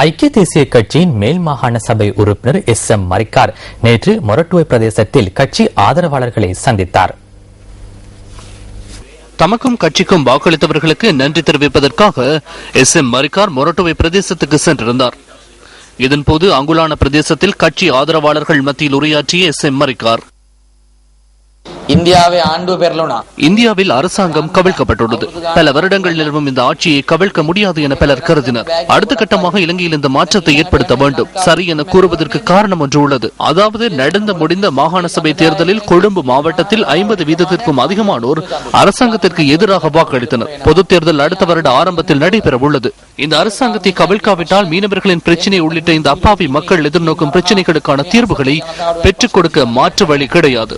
ஐக்கிய தேசிய கட்சியின் மேல் மாகாண சபை உறுப்பினர் SM மரிக்கார் நேற்று மொரட்டுவை பிரதேசத்தில் கட்சி ஆதரவாளர்களை சந்தித்தார். தமக்கும் கட்சிக்கும் வாக்களித்தவர்களுக்கு நன்றி தெரிவிப்பதற்காக SM மரிக்கார் மொரட்டுவை பிரதேசத்துக்கு சென்றிருந்தார். இதன்போது அங்குலான பிரதேசத்தில் கட்சி ஆதரவாளர்கள் மத்தியில் உரையாற்றிய SM மரிக்கார், இந்தியாவில் அரசாங்கம் கவிழ்க்கப்பட்டுள்ளது. பல வருடங்கள் நிலவும் இந்த ஆட்சியை கவிழ்க்க முடியாது என பலர் கருதினர். அடுத்த கட்டமாக இலங்கையில் இந்த மாற்றத்தை ஏற்படுத்த வேண்டும். சரி என கூறுவதற்கு காரணம் ஒன்று உள்ளது. அதாவது நடந்து முடிந்த மாகாண சபை தேர்தலில் கொழும்பு மாவட்டத்தில் 50% அதிகமானோர் அரசாங்கத்திற்கு எதிராக வாக்களித்தனர். பொது தேர்தல் அடுத்த வருட ஆரம்பத்தில் நடைபெற உள்ளது. இந்த அரசாங்கத்தை கவிழ்க்காவிட்டால் மீனவர்களின் பிரச்சினை உள்ளிட்ட இந்த அப்பாவி மக்கள் எதிர்நோக்கும் பிரச்சினைகளுக்கான தீர்வுகளை பெற்றுக் கொடுக்க மாற்று வழி கிடையாது.